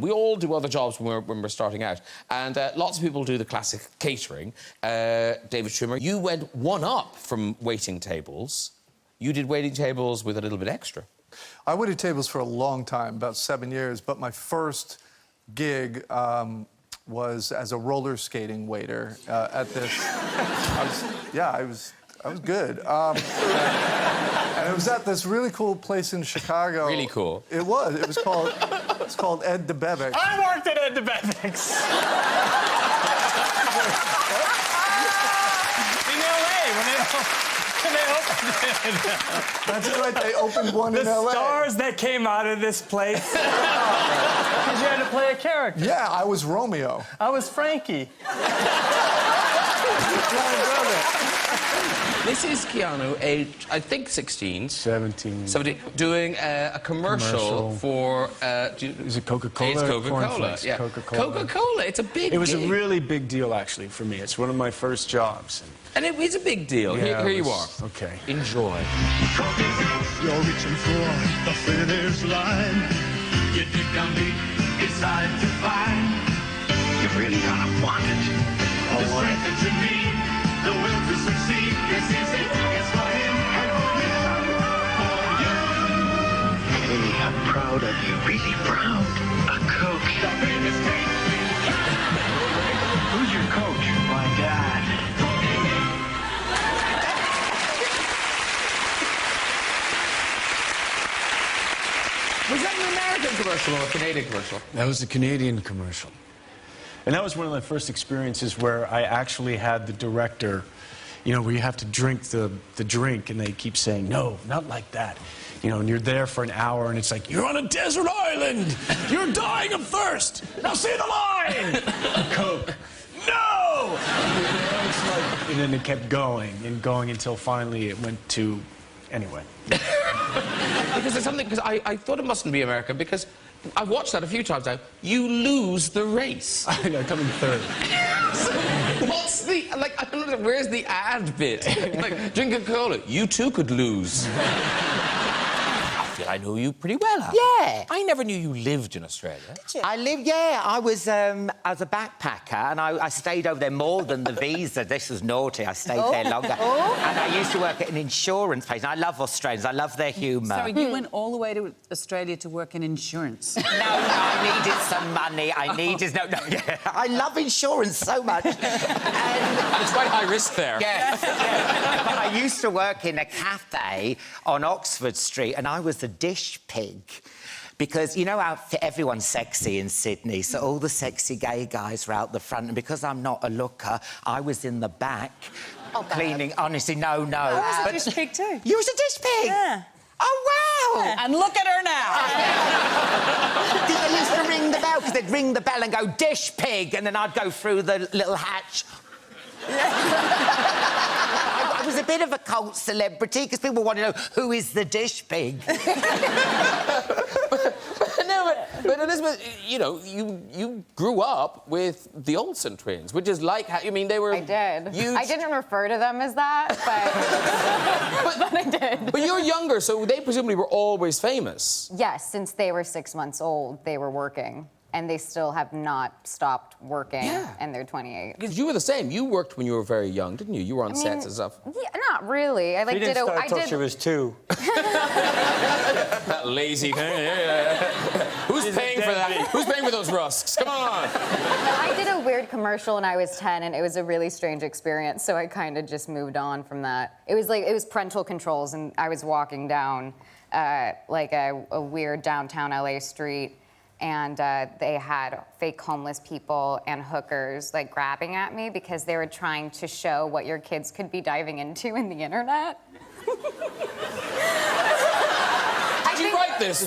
we all do other jobs when we're starting out. And lots of people do the classic catering. David Schwimmer, you went one up from waiting tables. You did waiting tables with a little bit extra. I waited tables for a long time, about 7 years, but my first gig was as a roller skating waiter at this. I was good. And it was at this really cool place in Chicago. Really cool. It was. It's called Ed DeBevick's. I worked at Ed DeBevick's. In L.A. when they opened it. That's right. They opened one in L.A. The stars that came out of this place. Because you had to play a character. Yeah, I was Romeo. I was Frankie. This is Keanu, aged, I think, 16. 17. 17, doing a commercial for... Is it Coca-Cola? It's Coca-Cola, yeah. Coca-Cola, it's a big It was gig. a really big deal, actually, for me. It's one of my first jobs. And it is a big deal. Yeah, Here you are. Okay. Enjoy. You're reaching for the finish line. You dig down deep, it's hard to find. You're really gonna want it. The strength that you need, the will to succeed. This is it. It's for him and for you. For you. Hey, I'm proud of you. Really proud. A coach. The biggest cake. Who's your coach? My dad. Was that an American commercial or a Canadian commercial? That was a Canadian commercial. And that was one of my first experiences where I actually had the director, you know, where you have to drink the drink and they keep saying, no, not like that. You know, and you're there for an hour and it's like, you're on a desert island. You're dying of thirst. Now say the line. Coke. No! And then it kept going and going until finally it went to, anyway. Because there's something, because I thought it mustn't be American, because I've watched that a few times now. You lose the race. I come in third. What's the, like, I don't know, where's the ad bit? Like, drink a cola, you too could lose. I feel I know you pretty well, Al. Yeah. I never knew you lived in Australia. I lived, yeah. I was a backpacker and I stayed over there more than the visa. This was naughty. I stayed there longer. And I used to work at an insurance place. And I love Australians. I love their humour. Sorry, you went all the way to Australia to work in insurance? No, I needed some money. I needed... No, yeah. I love insurance so much. And it's quite high risk there. Yeah, yeah. But I used to work in a cafe on Oxford Street and I was the dish pig. Because, you know how everyone's sexy in Sydney, so all the sexy gay guys were out the front, and because I'm not a looker, I was in the back cleaning... Honestly, no. I was a dish pig too. You was a dish pig? Yeah. Oh, wow! Yeah. And look at her now! They used to ring the bell, because they'd ring the bell and go, dish pig, and then I'd go through the little hatch. I was a bit of a cult celebrity because people want to know who is the dish pig. But Elizabeth, you know, you grew up with the Olsen twins, which is like how, I mean, they were... I did. Huge... I didn't refer to them as that, but I did. But you're younger, so they presumably were always famous. Yes, since they were 6 months old, they were working. And they still have not stopped working, and they're 28. Because you were the same. You worked when you were very young, didn't you? You were on sets and stuff. Yeah, not really. I like didn't start until she was 2. That lazy... Who's paying for that? Who's paying for those rusks? Come on! I did a weird commercial when I was 10, and it was a really strange experience, so I kind of just moved on from that. It was parental controls, and I was walking down, like, a weird downtown LA street, and they had fake homeless people and hookers, like, grabbing at me because they were trying to show what your kids could be diving into in the internet. Did you write this?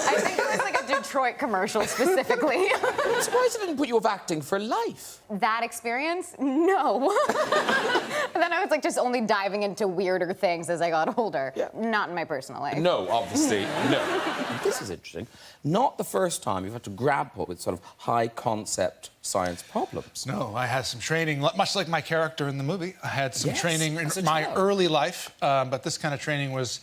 I think it was like a Detroit commercial specifically. I'm surprised it didn't put you off acting for life. That experience? No. And then I was like just only diving into weirder things as I got older. Yeah. Not in my personal life. No, obviously, no. This is interesting. Not the first time you've had to grapple with sort of high-concept science problems. No, I had some training, much like my character in the movie. I had some training in my early life, but this kind of training was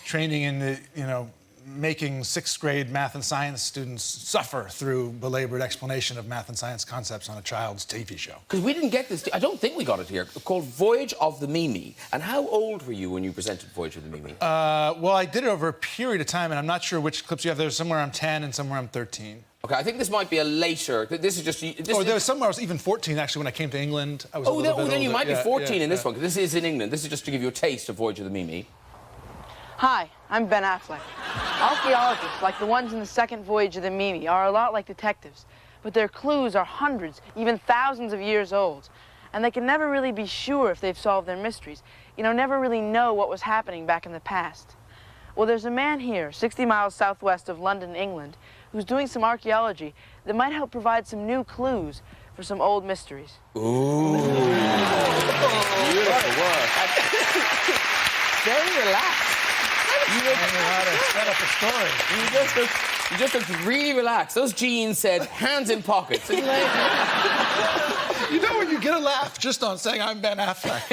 training in the, you know, making sixth grade math and science students suffer through belabored explanation of math and science concepts on a child's TV show. Because we didn't get this, I don't think we got it here, called Voyage of the Mimi. And how old were you when you presented Voyage of the Mimi? Well, I did it over a period of time, and I'm not sure which clips you have. There's somewhere I'm 10 and somewhere I'm 13. OK, I think this might be a later... This is just... There was somewhere I was even 14, actually, when I came to England. I was a little bit then you older. might be 14 in this yeah. one, because this is in England. This is just to give you a taste of Voyage of the Mimi. Hi, I'm Ben Affleck. Archaeologists, like the ones in the second Voyage of the Mimi, are a lot like detectives, but their clues are hundreds, even thousands of years old, and they can never really be sure if they've solved their mysteries. You know, never really know what was happening back in the past. Well, there's a man here, 60 miles southwest of London, England, who's doing some archaeology that might help provide some new clues for some old mysteries. Ooh. Beautiful work. Very relaxed. You know how to set up a story. You just looked really relaxed. Those jeans said, hands in pockets. You know when you get a laugh just on saying I'm Ben Affleck.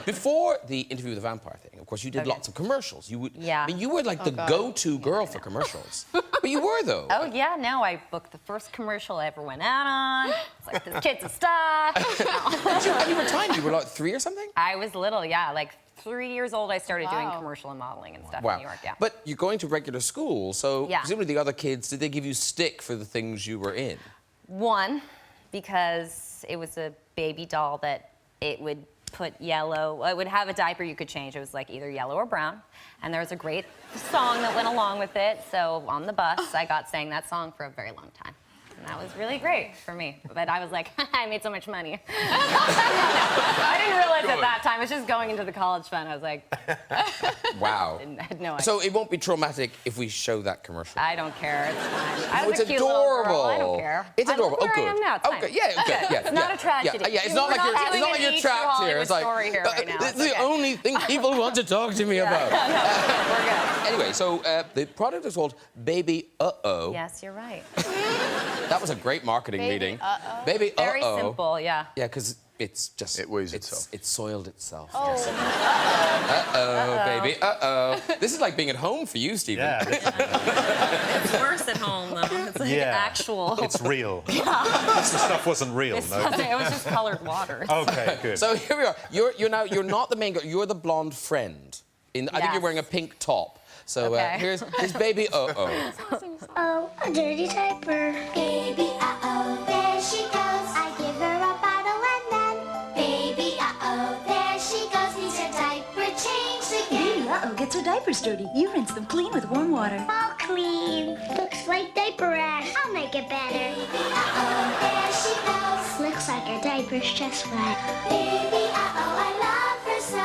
Before the interview with the vampire thing, of course, you did lots of commercials. You would, Yeah. I mean, you were like the go-to girl for commercials. But you were, though. Oh, yeah, no, I booked the first commercial I ever went out on. It's like, this kid's a star. And you were tiny. You were like 3 or something? I was little, yeah, like 3 years old, I started doing commercial and modeling and stuff in New York, yeah. But you're going to regular school, so Yeah. presumably the other kids, did they give you stick for the things you were in? One, because it was a baby doll that it would put yellow, it would have a diaper you could change. It was like either yellow or brown. And there was a great song that went along with it. So on the bus, I got sang that song for a very long time. And that was really great for me. But I was like, I made so much money. I didn't realize at that time. It was just going into the college fund. I was like, Wow. I had no idea. So it won't be traumatic if we show that commercial. I don't care. It's fine. I was It's a cute little adorable. girl. I don't care. It's adorable. Where Oh, good. I am now. It's Oh, fine. good. Yeah, okay. Yeah, It's not a tragedy. Yeah, it's not like you're, not it's not like you're trapped here. It's like story here right now. It's the only thing people want to talk to me about. We're good. Anyway, so the product is called Baby Uh-Oh. Yes, you're right. That was a great marketing meeting. Uh-oh. Baby Uh-oh. Very simple, yeah. Yeah, because it's just... It weighs itself. It's soiled itself. Oh. Uh-oh, baby, uh-oh. This is like being at home for you, Stephen. Yeah. It's worse at home, though. It's like actual... It's real. This stuff wasn't real, no? It was just colored water. Okay, good. So here we are. You're not the main girl. You're the blonde friend. I think you're wearing a pink top. So here's Baby Uh-oh. Oh, a dirty diaper. Baby, uh-oh, there she goes. I give her a bottle and then, baby, uh-oh, there she goes. Needs her diaper changed again. Baby, uh-oh, gets her diapers dirty. You rinse them clean with warm water. All clean. Looks like diaper rash. I'll make it better. Baby, uh-oh, there she goes. Looks like her diaper's just wet. Baby, uh-oh, I love her so.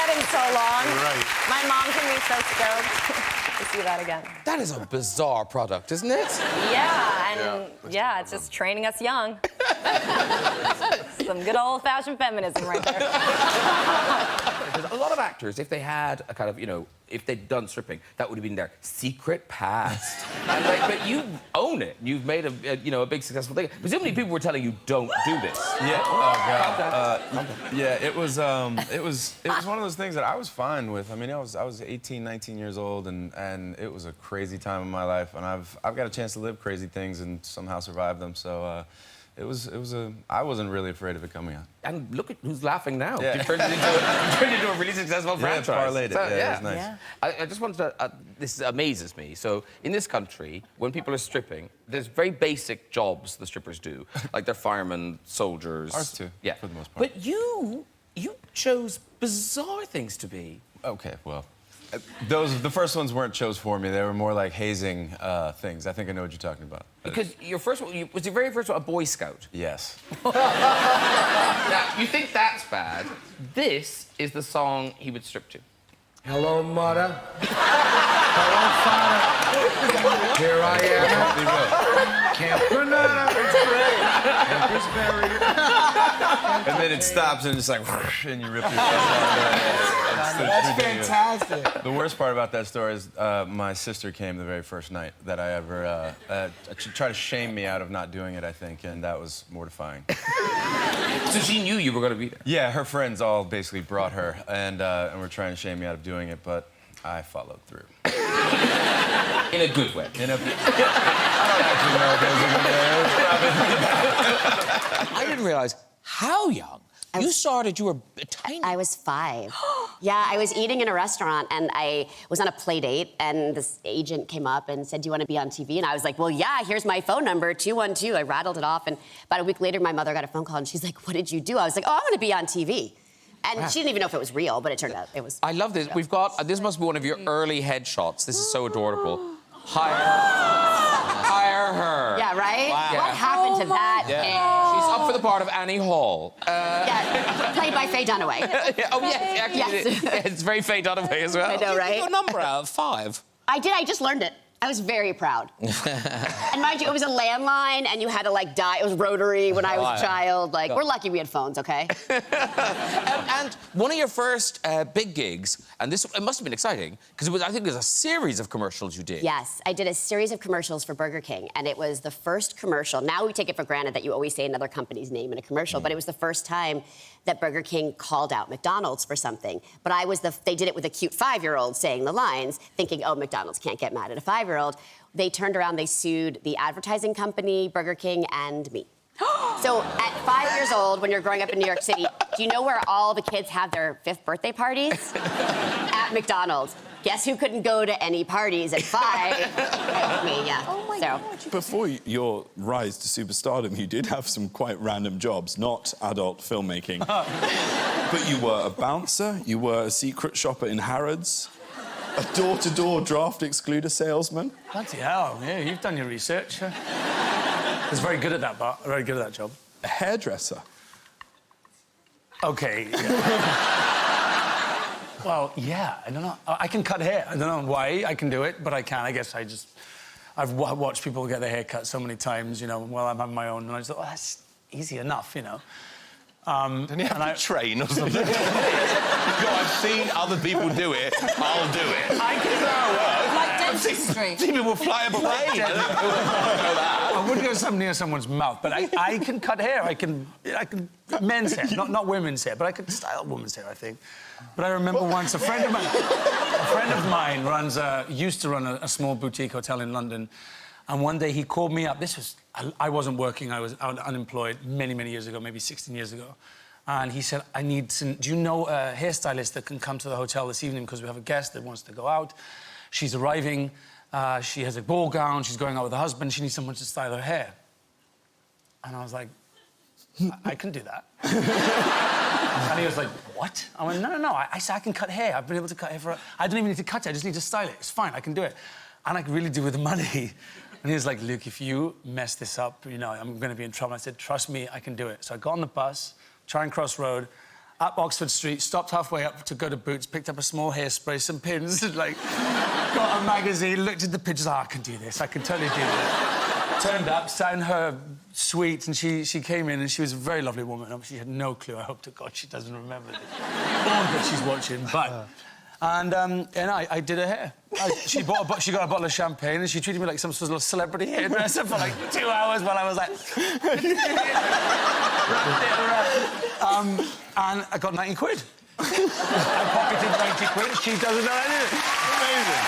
In so long. Right. My mom can be so stoked to see that again. That is a bizarre product, isn't it? Yeah, and yeah, it's just training us young. Some good old-fashioned feminism right there. There's a lot of actors, if they had a kind of, if they'd done stripping, that would have been their secret past. And but you own it. You've made a big successful thing. Presumably people were telling you, don't do this. Yeah. Oh God. Yeah. It was one of those things that I was fine with. I mean, I was 18, 19 years old, and it was a crazy time in my life, and I've got a chance to live crazy things and somehow survive them. So. I wasn't really afraid of it coming out. And look at who's laughing now. Yeah. You turned it into a really successful franchise. Parlayed it. So, It was nice. Yeah. I just wanted to... this amazes me. So, in this country, when people are stripping, there's very basic jobs the strippers do. Like they're firemen, soldiers... Ours too, yeah. for the most part. But you chose bizarre things to be. Okay, well... the first ones weren't shows for me. They were more like hazing things. I think I know what you're talking about. Because your first one, was your very first one a Boy Scout? Yes. Now, you think that's bad. This is the song he would strip to. Hello, mother. Hello, father. Here I am. Camp Granada. Campus Berry. And then it stops and it's like, and you rip yourself off. fantastic. The worst part about that story is my sister came the very first night that I ever tried to shame me out of not doing it, I think, and that was mortifying. So she knew you were going to be there? Yeah, her friends all basically brought her and were trying to shame me out of doing it, but I followed through. In a good way. I don't actually know if there's a good way. I didn't realize how young. You were tiny. I was 5. Yeah, I was eating in a restaurant and I was on a play date and this agent came up and said, do you want to be on TV? And I was like, well, yeah, here's my phone number, 212. I rattled it off and about a week later, my mother got a phone call and she's like, what did you do? I was like, oh, I want to be on TV. And she didn't even know if it was real, but it turned out it was. I love this. We've got, this must be one of your early headshots. This is so adorable. Hire her. Yeah, right? Wow. What happened to that? Yeah. She's up for the part of Annie Hall. Yeah, played by Faye Dunaway. Oh, yes, actually, Yes. it's very Faye Dunaway as well. I know, right? You got a number out of 5. I did, I just learned it. I was very proud. And mind you, it was a landline, and you had to, like, dial. It was rotary when I was a child. Like, we're lucky we had phones, okay? And one of your first big gigs, and it must have been exciting, because I think it was a series of commercials you did. Yes, I did a series of commercials for Burger King, and it was the first commercial. Now we take it for granted that you always say another company's name in a commercial, but it was the first time that Burger King called out McDonald's for something. But they did it with a cute 5-year-old saying the lines, thinking, oh, McDonald's can't get mad at a 5-year-old. They turned around, they sued the advertising company, Burger King, and me. So at 5 years old, when you're growing up in New York City, do you know where all the kids have their 5th birthday parties? At McDonald's. Guess who couldn't go to any parties at 5? Me, yeah. Oh my God. Before your rise to superstardom, you did have some quite random jobs, not adult filmmaking. But you were a bouncer, you were a secret shopper in Harrods, a door-to-door draft excluder salesman. Bloody hell, yeah, you've done your research. I was very good at that very good at that job. A hairdresser. Okay. Yeah. Well, yeah, I don't know. I can cut hair. I don't know why I can do it, but I can. I guess I've watched people get their hair cut so many times, you know, while I'm having my own, and I just thought, oh, that's easy enough, you know. Don't you have to train or something? I've seen other people do it. I'll do it. I can go. Like dentistry. People will fly a plane. I wouldn't go near someone's mouth, but I can cut hair. I can men's hair, not women's hair, but I can style women's hair, I think. But I remember once a friend of mine used to run a small boutique hotel in London, and one day he called me up. I wasn't working. I was unemployed many, many years ago, maybe 16 years ago. And he said, do you know a hairstylist that can come to the hotel this evening because we have a guest that wants to go out? She's arriving. She has a ball gown. She's going out with her husband. She needs someone to style her hair. And I was like, I can do that. And he was like, what? I went, no. I said, I can cut hair. I've been able to cut hair I don't even need to cut it. I just need to style it. It's fine. I can do it. And I really do with the money. And he was like, Luke, if you mess this up, you know, I'm going to be in trouble. I said, trust me, I can do it. So I got on the bus, Charing Cross Road, up Oxford Street, stopped halfway up to go to Boots, picked up a small hairspray, some pins, and, like, got a magazine, looked at the pictures. Oh, I can do this. I can totally do this. Turned up, sat in her suite, and she came in, and she was a very lovely woman. She had no clue. I hope to God she doesn't remember this. That she's watching, but... And I did her hair. She got a bottle of champagne and she treated me like some sort of celebrity hairdresser for like 2 hours while I was like... and I got 90 quid. I pocketed 90 quid. She doesn't know I did it. Amazing.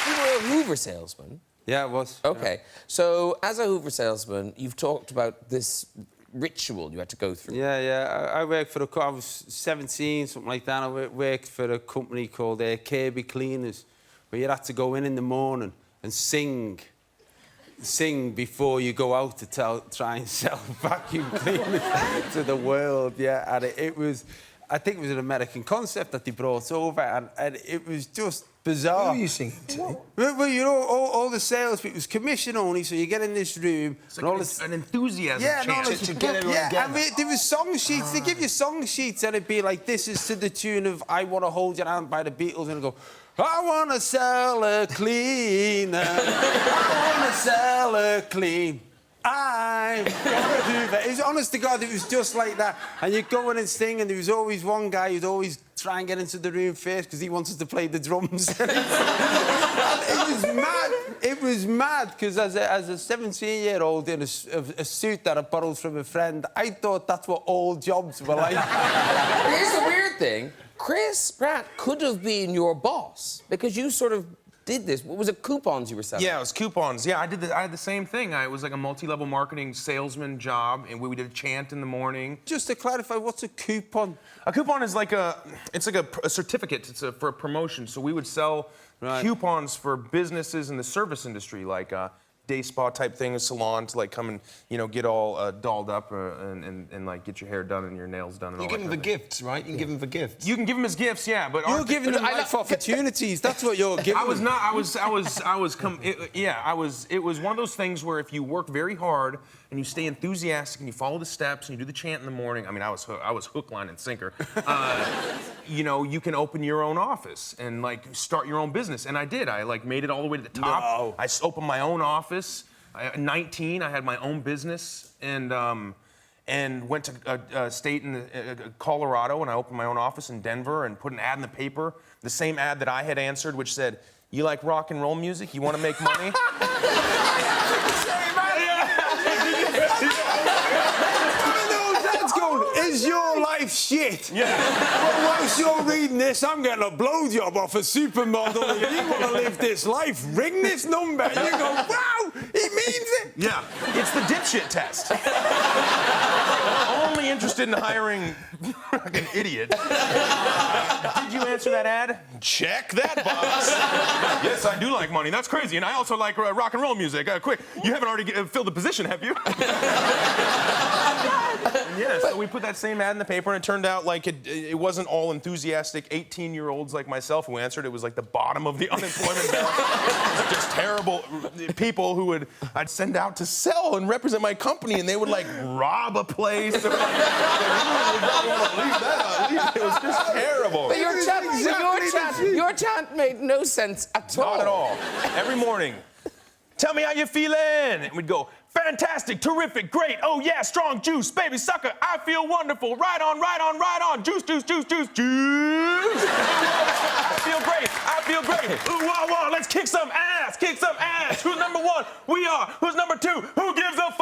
You were a Hoover salesman. Yeah, I was. OK. Yeah. So, as a Hoover salesman, you've talked about this ritual you had to go through. Yeah. I worked for I was 17, something like that. I worked for a company called Kirby Cleaners, where you had to go in the morning and sing before you go out to try and sell vacuum cleaners to the world. Yeah, and it was, I think it was an American concept that they brought over, and it was just bizarre. Who are you singing to? Well, you know, all the sales, it was commission only, so you get in this room... It's like an enthusiasm to get everyone together. And there was song sheets. They give you song sheets, and it'd be like, this is to the tune of I Want to Hold Your Hand by the Beatles, and it'd go, I want to sell a cleaner. I want to sell a clean. I'm gonna do that. It was, honest to God, it was just like that. And you'd go in and sing, and there was always one guy who'd always try and get into the room first because he wanted to play the drums. It was mad. It was mad because as a 17-year-old in a suit that I borrowed from a friend, I thought that's what all jobs were like. Here's the weird thing. Chris Pratt could have been your boss because you sort of did this. What was it, coupons you were selling? Yeah, it was coupons. Yeah, I had the same thing. It was like a multi-level marketing salesman job, and we did a chant in the morning. Just to clarify, what's a coupon? A coupon is like a certificate. It's for a promotion. So we would sell coupons for businesses in the service industry, like day spa type thing, a salon to like come and get all dolled up and like get your hair done and your nails done. And you all give them the gifts, right? You can give them the gifts. You can give them as gifts, yeah. But you're giving them life opportunities. That's what you're giving. It was one of those things where if you work very hard and you stay enthusiastic and you follow the steps and you do the chant in the morning. I mean, I was hook, line, and sinker. You can open your own office and like start your own business. And I did. I like made it all the way to the top. No. I opened my own office. At 19, I had my own business and went to a state in Colorado, and I opened my own office in Denver and put an ad in the paper, the same ad that I had answered, which said, "You like rock and roll music? You want to make money?" Is your life shit? Yeah. But whilst you're reading this, I'm getting a blowjob off a supermodel. If you want to live this life, ring this number. You go, wow, he means it. Yeah, it's the dipshit test. Only interested in hiring an idiot. Did you answer that ad? Check that box. Yes, I do like money. That's crazy. And I also like rock and roll music. Quick, you haven't already filled the position, have you? Yeah, so we put that same ad in the paper, and it turned out like it wasn't all enthusiastic 18-year-olds like myself who answered. It was like the bottom of the unemployment belt. Just terrible people who I'd send out to sell and represent my company, and they would like rob a place. Or, like, it was just terrible. But your chant made no sense at all. Not at all. Every morning, tell me how you're feeling. And we'd go, fantastic, terrific, great, oh yeah, strong juice, baby sucker, I feel wonderful, right on, right on, right on, juice, juice, juice, juice, juice. I feel great, ooh, wah, wah, let's kick some ass, Who's number one? We are. Who's number two? Who gives a